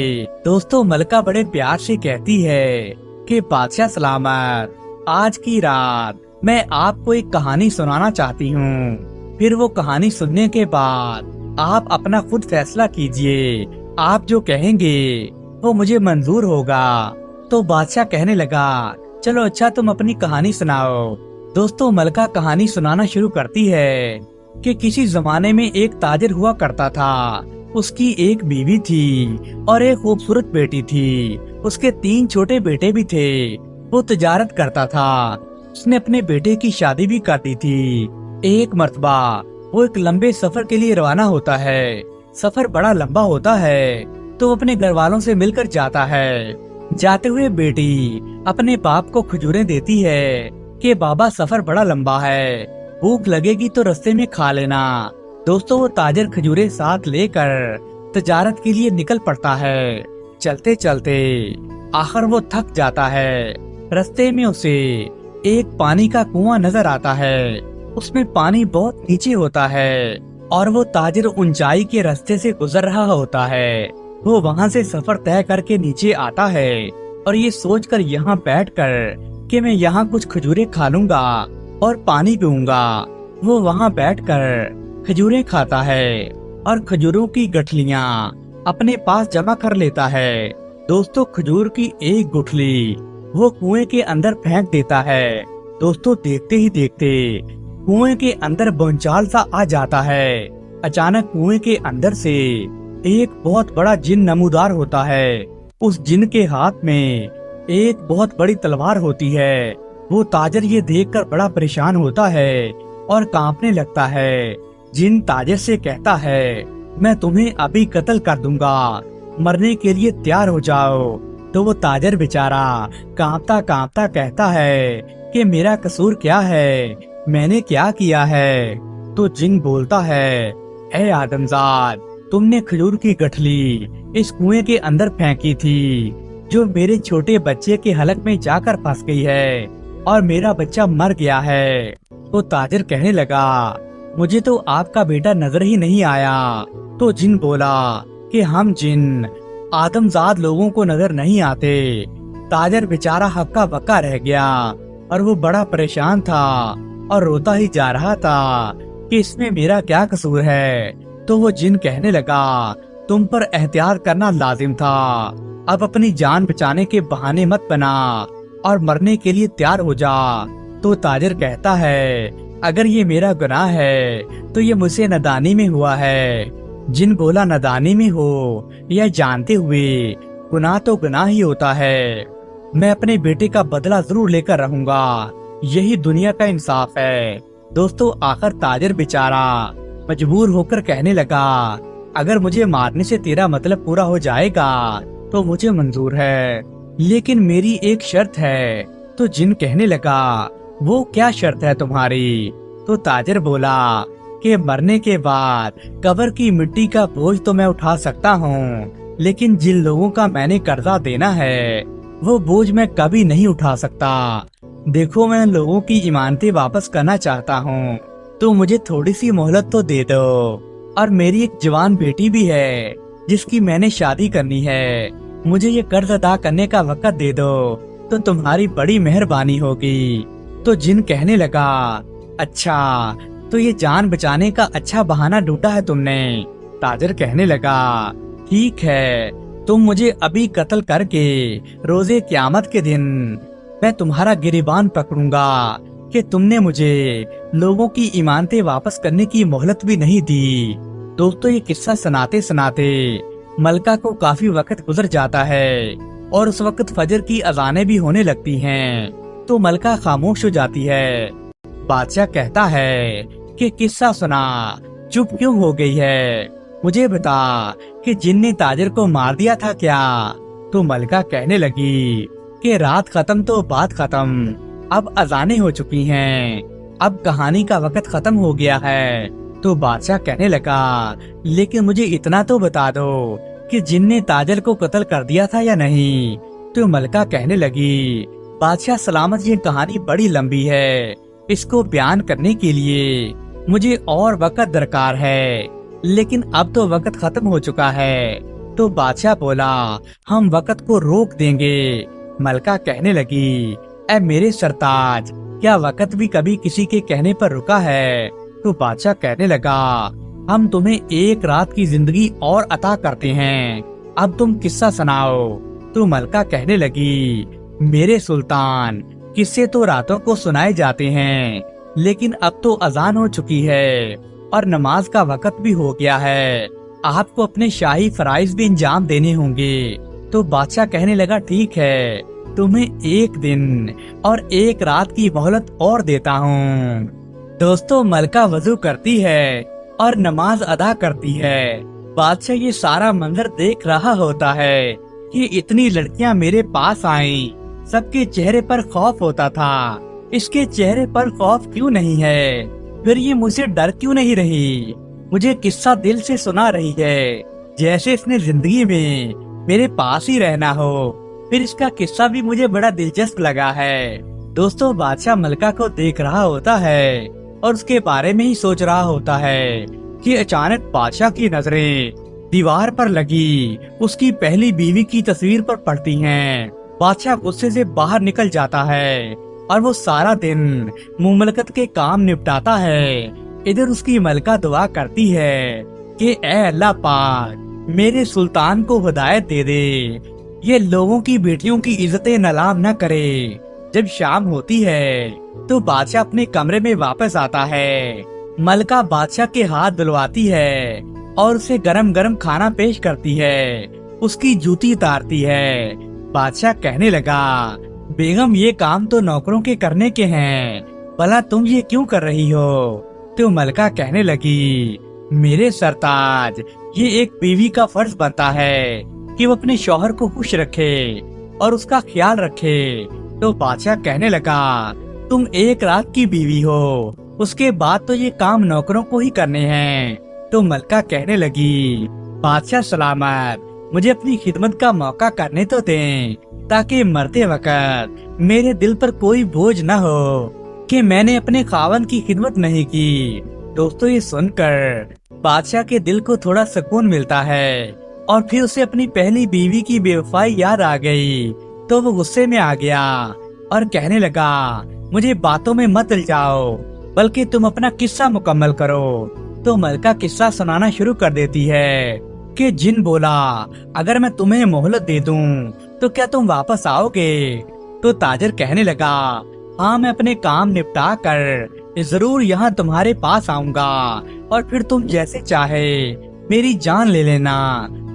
دوستو ملکہ بڑے پیار سے کہتی ہے کہ بادشاہ سلامت، آج کی رات میں آپ کو ایک کہانی سنانا چاہتی ہوں، پھر وہ کہانی سننے کے بعد آپ اپنا خود فیصلہ کیجئے، آپ جو کہیں گے وہ مجھے منظور ہوگا۔ تو بادشاہ کہنے لگا، چلو اچھا تم اپنی کہانی سناؤ۔ دوستو ملکہ کہانی سنانا شروع کرتی ہے کہ کسی زمانے میں ایک تاجر ہوا کرتا تھا، اس کی ایک بیوی تھی اور ایک خوبصورت بیٹی تھی، اس کے 3 چھوٹے بیٹے بھی تھے۔ وہ تجارت کرتا تھا، اس نے اپنے بیٹے کی شادی بھی کر دی تھی۔ ایک مرتبہ وہ ایک لمبے سفر کے لیے روانہ ہوتا ہے۔ سفر بڑا لمبا ہوتا ہے تو وہ اپنے گھر والوں سے مل کر جاتا ہے۔ جاتے ہوئے بیٹی اپنے باپ کو کھجوریں دیتی ہے کہ بابا سفر بڑا لمبا ہے، بھوک لگے گی تو رستے میں کھا لینا۔ دوستو وہ تاجر کھجوریں ساتھ لے کر تجارت کے لیے نکل پڑتا ہے۔ چلتے چلتے آخر وہ تھک جاتا ہے۔ رستے میں اسے ایک پانی کا کنواں نظر آتا ہے، اس میں پانی بہت نیچے ہوتا ہے اور وہ تاجر اونچائی کے راستے سے گزر رہا ہوتا ہے۔ وہ وہاں سے سفر طے کر کے نیچے آتا ہے اور یہ سوچ کر یہاں بیٹھ کر کہ میں یہاں کچھ کھجوریں کھا لوں گا اور پانی پیوں گا، وہ وہاں بیٹھ کر کھجوریں کھاتا ہے اور کھجوروں کی گٹھلیاں اپنے پاس جمع کر لیتا ہے۔ دوستو کھجور کی ایک گٹھلی وہ کنویں کے اندر پھینک دیتا ہے۔ دوستو دیکھتے ہی دیکھتے کنویں کے اندر بھونچال سا آ جاتا ہے۔ اچانک کنویں کے اندر سے ایک بہت بڑا جن نمودار ہوتا ہے۔ اس جن کے ہاتھ میں ایک بہت بڑی تلوار ہوتی ہے۔ وہ تاجر یہ دیکھ کر بڑا پریشان ہوتا ہے اور کانپنے لگتا ہے۔ جن تاجر سے کہتا ہے، میں تمہیں ابھی قتل کر دوں گا، مرنے کے لیے تیار ہو جاؤ۔ تو وہ تاجر بیچارہ کانپتا کانپتا کہتا ہے کہ میرا قصور کیا ہے، میں نے کیا کیا ہے؟ تو جن بولتا ہے، اے آدمزاد، تم نے کھجور کی گٹھلی اس کنویں کے اندر پھینکی تھی جو میرے چھوٹے بچے کے حلق میں جا کر پھنس گئی ہے اور میرا بچہ مر گیا ہے۔ تو تاجر کہنے لگا، مجھے تو آپ کا بیٹا نظر ہی نہیں آیا۔ تو جن بولا کہ ہم جن آدمزاد لوگوں کو نظر نہیں آتے۔ تاجر بیچارہ ہکا بکا رہ گیا اور وہ بڑا پریشان تھا اور روتا ہی جا رہا تھا کہ اس میں میرا کیا قصور ہے۔ تو وہ جن کہنے لگا، تم پر احتیاط کرنا لازم تھا، اب اپنی جان بچانے کے بہانے مت بنا اور مرنے کے لیے تیار ہو جا۔ تو تاجر کہتا ہے، अगर ये मेरा गुनाह है तो ये मुझसे नादानी में हुआ है। जिन बोला नादानी में हो या जानते हुए, गुनाह तो गुनाह ही होता है। मैं अपने बेटे का बदला जरूर लेकर रहूंगा, यही दुनिया का इंसाफ है। दोस्तों, आखिर ताजिर बेचारा मजबूर होकर कहने लगा, अगर मुझे मारने से तेरा मतलब पूरा हो जाएगा तो मुझे मंजूर है, लेकिन मेरी एक शर्त है। तो जिन कहने लगा, वो क्या शर्त है तुम्हारी? तो ताजिर बोला कि मरने के बाद कब्र की मिट्टी का बोझ तो मैं उठा सकता हूँ, लेकिन जिन लोगों का मैंने कर्जा देना है वो बोझ मैं कभी नहीं उठा सकता। देखो, मैं लोगों की इमानतें वापस करना चाहता हूँ, तो मुझे थोड़ी सी मोहलत तो दे दो। और मेरी एक जवान बेटी भी है जिसकी मैंने शादी करनी है, मुझे ये कर्ज अदा करने का वक्त दे दो तो तुम्हारी बड़ी मेहरबानी होगी। तो जिन कहने लगा, अच्छा, तो ये जान बचाने का अच्छा बहाना ढूंढा है तुमने। ताजिर कहने लगा, ठीक है, तुम मुझे अभी कत्ल करके रोजे क़यामत के दिन मैं तुम्हारा गिरबान पकड़ूंगा कि तुमने मुझे लोगों की इमानतें वापस करने की मोहलत भी नहीं दी। दोस्तों, ये किस्सा सुनाते सुनाते मलका को काफी वक्त गुजर जाता है और उस वक्त फजर की अजानें भी होने लगती हैं। तो मलका खामोश हो जाती है। बादशाह कहता है कि किस्सा सुना, चुप क्यों हो गई है? मुझे बता कि जिन ने ताजिर को मार दिया था क्या? तो मलका कहने लगी कि रात खत्म तो बात खत्म, अब अजानें हो चुकी हैं, अब कहानी का वक्त खत्म हो गया है। तो बादशाह कहने लगा, लेकिन मुझे इतना तो बता दो कि जिन ने ताजिर को कत्ल कर दिया था या नहीं? तो मलका कहने लगी, बादशाह सलामत, ये कहानी बड़ी लंबी है, इसको बयान करने के लिए मुझे और वक्त दरकार है, लेकिन अब तो वक्त खत्म हो चुका है। तो बादशाह बोला, हम वक्त को रोक देंगे। मलका कहने लगी, ऐ मेरे सरताज, क्या वक्त भी कभी किसी के कहने पर रुका है? तो बादशाह कहने लगा, हम तुम्हें एक रात की जिंदगी और अता करते हैं, अब तुम किस्सा सुनाओ। तो मलका कहने लगी, मेरे सुल्तान, किस्से तो रातों को सुनाए जाते हैं, लेकिन अब तो अजान हो चुकी है और नमाज का वक्त भी हो गया है, आपको अपने शाही फराइज भी इंजाम देने होंगे। तो बादशाह कहने लगा, ठीक है, तुम्हें एक दिन और एक रात की मोहलत और देता हूँ। दोस्तों, मलका वजू करती है और नमाज अदा करती है। बादशाह ये सारा मंजर देख रहा होता है कि इतनी लड़कियां मेरे पास आईं, सबके चेहरे पर खौफ होता था, इसके चेहरे पर खौफ क्यों नहीं है? फिर ये मुझसे डर क्यों नहीं रही? मुझे किस्सा दिल से सुना रही है, जैसे इसने जिंदगी में मेरे पास ही रहना हो। फिर इसका किस्सा भी मुझे बड़ा दिलचस्प लगा है। दोस्तों, बादशाह मलका को देख रहा होता है और उसके बारे में ही सोच रहा होता है कि अचानक बादशाह की नजरें दीवार पर लगी उसकी पहली बीवी की तस्वीर पर पड़ती हैं। बादशाह गुस्से से बाहर निकल जाता है और वो सारा दिन मुमलकत के काम निपटाता है। इधर उसकी मलका दुआ करती है कि ऐ अल्लाह पाक, मेरे सुल्तान को हिदायत दे दे, ये लोगों की बेटियों की इज्जतें नलाम न करे। जब शाम होती है तो बादशाह अपने कमरे में वापस आता है। मलका बादशाह के हाथ धुलवाती है और उसे गरम गरम खाना पेश करती है, उसकी जूती उतारती है। बादशाह कहने लगा, बेगम, ये काम तो नौकरों के करने के हैं, भला तुम ये क्यों कर रही हो? तो मलका कहने लगी, मेरे सरताज, ये एक बीवी का फर्ज बनता है कि वो अपने शौहर को खुश रखे और उसका ख्याल रखे। तो बादशाह कहने लगा, तुम एक रात की बीवी हो, उसके बाद तो ये काम नौकरों को ही करने हैं। तो मलका कहने लगी, बादशाह सलामत, मुझे अपनी खिदमत का मौका करने तो दें, ताकि मरते वक्त मेरे दिल पर कोई बोझ न हो कि मैंने अपने खावन की खिदमत नहीं की। दोस्तों, ये सुनकर बादशाह के दिल को थोड़ा सुकून मिलता है और फिर उसे अपनी पहली बीवी की बेवफाई याद आ गई। तो वो गुस्से में आ गया और कहने लगा, मुझे बातों में मत उलझाओ, बल्कि तुम अपना किस्सा मुकम्मल करो। तो मलका किस्सा सुनाना शुरू कर देती है कि जिन बोला, अगर मैं तुम्हें मोहलत दे दूं तो क्या तुम वापस आओगे? तो ताजिर कहने लगा, हाँ, मैं अपने काम निपटा कर जरूर यहाँ तुम्हारे पास आऊंगा और फिर तुम जैसे चाहे मेरी जान ले लेना।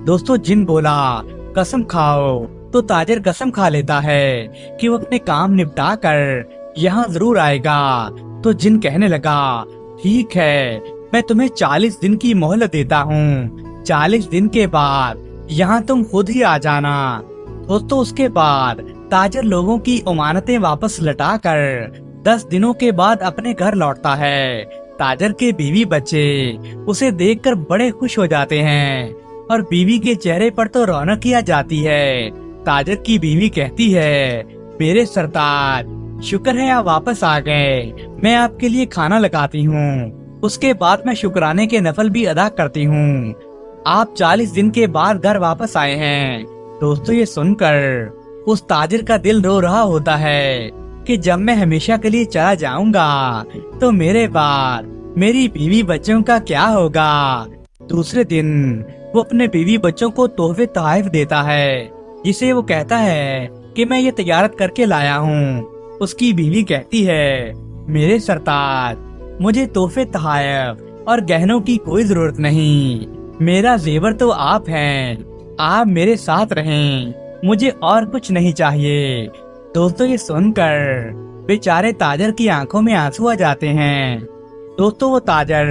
दोस्तों जिन बोला कसम खाओ, तो ताजिर कसम खा लेता है कि वो अपने काम निपटा कर यहाँ जरूर आएगा। तो जिन कहने लगा ठीक है, मैं तुम्हें 40 दिन की मोहलत देता हूँ, 40 दिन के बाद यहाँ तुम खुद ही आ जाना। दोस्तों उसके बाद ताजिर लोगों की उमानतें वापस लौटाकर 10 दिनों के बाद अपने घर लौटता है। ताजिर के बीवी बच्चे उसे देखकर बड़े खुश हो जाते हैं और बीवी के चेहरे पर तो रौनक ही आ जाती है। ताजिर की बीवी कहती है, मेरे सरताज शुक्र है आप वापस आ गए, मैं आपके लिए खाना लगाती हूँ, उसके बाद मैं शुक्राने के नफल भी अदा करती हूँ। आप 40 दिन के बाद घर वापस आए हैं। दोस्तों ये सुनकर उस ताजिर का दिल रो रहा होता है कि जब मैं हमेशा के लिए चला जाऊंगा तो मेरे बाद मेरी बीवी बच्चों का क्या होगा। दूसरे दिन वो अपने बीवी बच्चों को तोहफे तोहफ देता है, जिसे वो कहता है कि मैं ये तैयारत करके लाया हूँ। उसकी बीवी कहती है, मेरे सरताज मुझे तोहफे तोहफ और गहनों की कोई जरूरत नहीं, मेरा जेवर तो आप हैं, आप मेरे साथ रहें, मुझे और कुछ नहीं चाहिए। दोस्तों ये सुनकर बेचारे ताजिर की आंखों में आंसू आ जाते हैं। दोस्तों वो ताजिर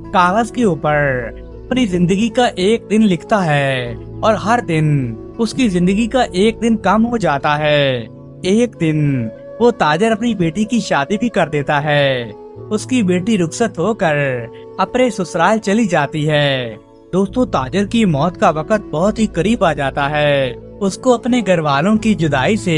कागज के ऊपर अपनी जिंदगी का एक दिन लिखता है और हर दिन उसकी जिंदगी का एक दिन कम हो जाता है। एक दिन वो ताजिर अपनी बेटी की शादी भी कर देता है। उसकी बेटी रुखसत होकर अपने ससुराल चली जाती है। दोस्तों ताजिर की मौत का वक्त बहुत ही करीब आ जाता है। उसको अपने घर वालों की जुदाई से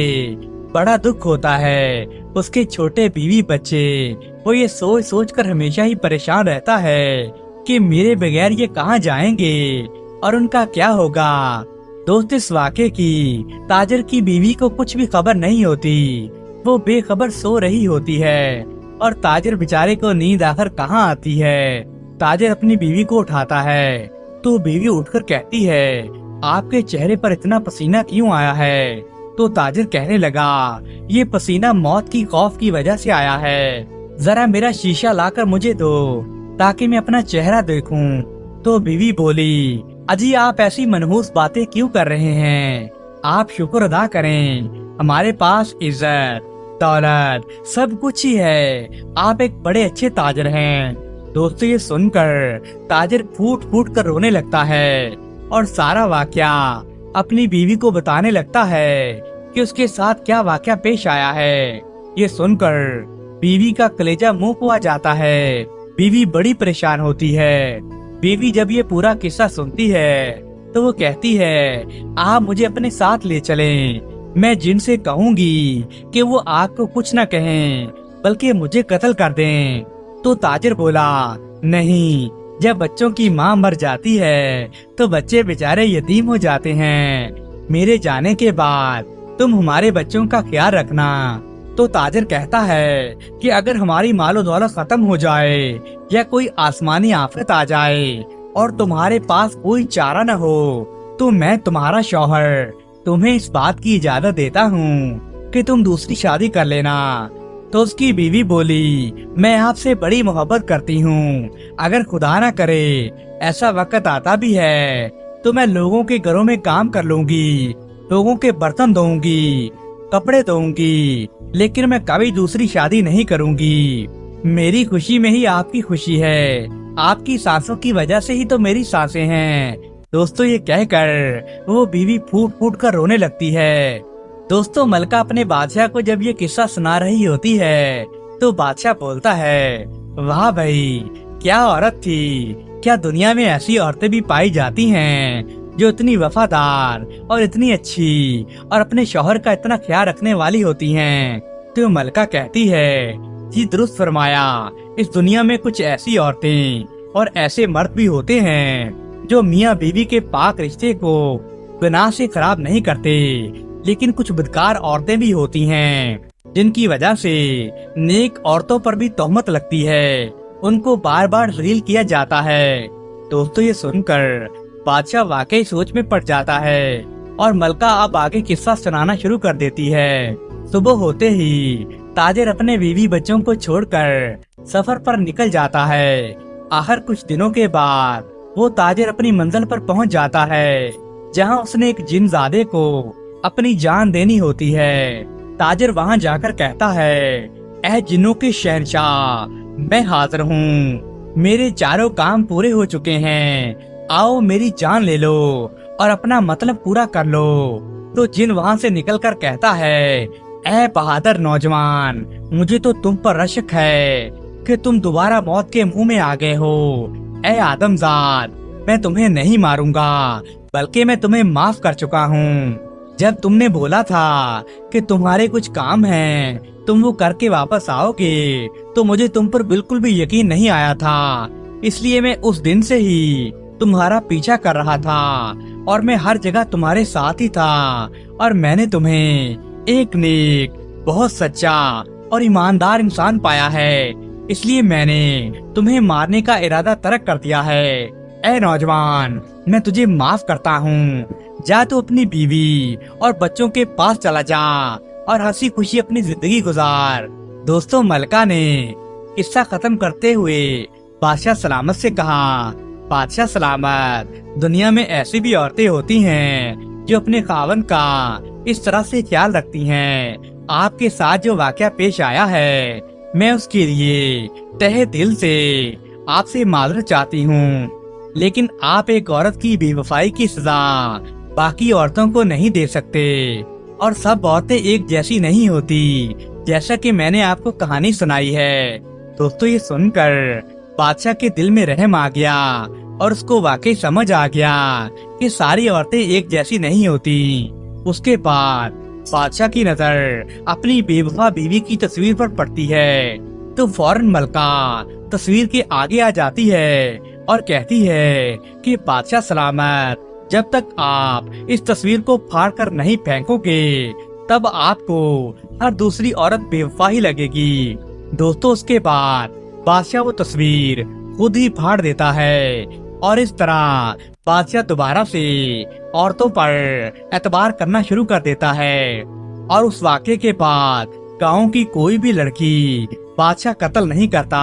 बड़ा दुख होता है। उसके छोटे बीवी बच्चे वो ये सोच सोच कर हमेशा ही परेशान रहता है कि मेरे बगैर ये कहाँ जाएंगे और उनका क्या होगा। दोस्त इस वाक़े की ताजिर की बीवी को कुछ भी खबर नहीं होती। वो बेखबर सो रही होती है और ताजिर बेचारे को नींद आखिर कहाँ आती है। ताजिर अपनी बीवी को उठाता है तो बीवी उठकर कहती है, आपके चेहरे पर इतना पसीना क्यों आया है। तो ताजिर कहने लगा, ये पसीना मौत की खौफ की वजह से आया है, जरा मेरा शीशा लाकर मुझे दो ताकि मैं अपना चेहरा देखूं। तो बीवी बोली, अजी आप ऐसी मनहूस बातें क्यों कर रहे हैं, आप शुक्र अदा करें, हमारे पास इज्जत दौलत सब कुछ ही है, आप एक बड़े अच्छे ताजिर हैं। दोस्तों ये सुनकर ताजिर फूट फूट कर रोने लगता है और सारा वाकया अपनी बीवी को बताने लगता है कि उसके साथ क्या वाकया पेश आया है। ये सुनकर बीवी का कलेजा मुंह को आ जाता है। बीवी बड़ी परेशान होती है। बीवी जब ये पूरा किस्सा सुनती है तो वो कहती है, आप मुझे अपने साथ ले चलें, मैं जिनसे कहूंगी कि वो आपको कुछ न कहें बल्कि मुझे कत्ल कर दें। तो ताजिर बोला, नहीं, जब बच्चों की माँ मर जाती है तो बच्चे बेचारे यतीम हो जाते हैं, मेरे जाने के बाद तुम हमारे बच्चों का ख्याल रखना। तो ताजिर कहता है कि अगर हमारी मालो दौलत खत्म हो जाए या कोई आसमानी आफत आ जाए और तुम्हारे पास कोई चारा न हो तो मैं तुम्हारा शौहर तुम्हें इस बात की इजाजत देता हूँ कि तुम दूसरी शादी कर लेना। तो उसकी बीवी बोली, मैं आपसे बड़ी मोहब्बत करती हूँ, अगर खुदा न करे ऐसा वक्त आता भी है तो मैं लोगों के घरों में काम कर लूंगी, लोगों के बर्तन धोऊंगी, कपड़े धोऊंगी, लेकिन मैं कभी दूसरी शादी नहीं करूंगी। मेरी खुशी में ही आपकी खुशी है, आपकी सांसों की वजह से ही तो मेरी सांसें हैं। दोस्तों ये कहकर वो बीवी फूट फूट कर रोने लगती है। दोस्तों मलका अपने बादशाह को जब ये किस्सा सुना रही होती है तो बादशाह बोलता है, वाह भाई क्या औरत थी, क्या दुनिया में ऐसी औरतें भी पाई जाती हैं जो इतनी वफादार और इतनी अच्छी और अपने शौहर का इतना ख्याल रखने वाली होती हैं। तो मलका कहती है, जी दुरुस्त फरमाया, इस दुनिया में कुछ ऐसी औरतें और ऐसे मर्द भी होते हैं जो मियाँ बीवी के पाक रिश्ते को गुनाह से खराब नहीं करते, लेकिन कुछ बदकार औरतें भी होती हैं जिनकी वजह से नेक औरतों पर भी तोहमत लगती है, उनको बार बार जलील किया जाता है। दोस्तों ये सुनकर बादशाह वाकई सोच में पड़ जाता है और मलका अब आगे किस्सा सुनाना शुरू कर देती है। सुबह होते ही ताजिर अपने बीवी बच्चों को छोड़कर सफर पर निकल जाता है। आखिर कुछ दिनों के बाद वो ताजिर अपनी मंजिल पर पहुंच जाता है, जहां उसने एक जिनजादे को अपनी जान देनी होती है। ताजिर वहां जाकर कहता है, ऐ जिन्नों के शहंशाह, मैं हाजिर हूँ। मेरे चारों काम पूरे हो चुके हैं। आओ मेरी जान ले लो और अपना मतलब पूरा कर लो। तो जिन वहां से निकलकर कहता है, ऐ बहादुर नौजवान, मुझे तो तुम पर रशक है कि तुम दोबारा मौत के मुंह में आ गए हो। ऐ आदमजाद, मैं तुम्हें नहीं मारूंगा, बल्कि मैं तुम्हें माफ कर चुका हूँ। जब तुमने बोला था कि तुम्हारे कुछ काम हैं, तुम वो करके वापस आओगे, तो मुझे तुम पर बिल्कुल भी यकीन नहीं आया था। इसलिए मैं उस दिन से ही तुम्हारा पीछा कर रहा था और मैं हर जगह तुम्हारे साथ ही था। और मैंने तुम्हें एक नेक, बहुत सच्चा और ईमानदार इंसान पाया है, इसलिए मैंने तुम्हें मारने का इरादा तर्क कर दिया है। ऐ नौजवान, मैं तुझे माफ करता हूँ। जा तू अपनी बीवी और बच्चों के पास चला जा और हंसी खुशी अपनी जिंदगी गुजार। दोस्तों, मलका ने किस्सा खत्म करते हुए बादशाह सलामत से कहा, बादशाह सलामत, दुनिया में ऐसी भी औरतें होती हैं जो अपने खावंद का इस तरह से ख्याल रखती हैं। आपके साथ जो वाकया पेश आया है, मैं उसके लिए तहे दिल से आपसे माजरत चाहती हूँ, लेकिन आप एक औरत की बेवफाई की सजा बाकी औरतों को नहीं दे सकते, और सब औरतें एक जैसी नहीं होती, जैसा कि मैंने आपको कहानी सुनाई है। दोस्तों, ये सुनकर बादशाह के दिल में रहम आ गया और उसको वाकई समझ आ गया कि सारी औरतें एक जैसी नहीं होती। उसके बाद बादशाह की नजर अपनी बेवफा बीवी की तस्वीर पर पड़ती है, तो फौरन मलका तस्वीर के आगे आ जाती है और कहती है कि बादशाह सलामत, जब तक आप इस तस्वीर को फाड़ कर नहीं फेंकोगे, तब आपको हर दूसरी औरत बेवफा ही लगेगी। दोस्तों, उसके बाद बादशाह वो तस्वीर खुद ही फाड़ देता है और इस तरह बादशाह दोबारा से औरतों पर एतबार करना शुरू कर देता है। और उस वाक़ये के बाद गांव की कोई भी लड़की बादशाह कत्ल नहीं करता।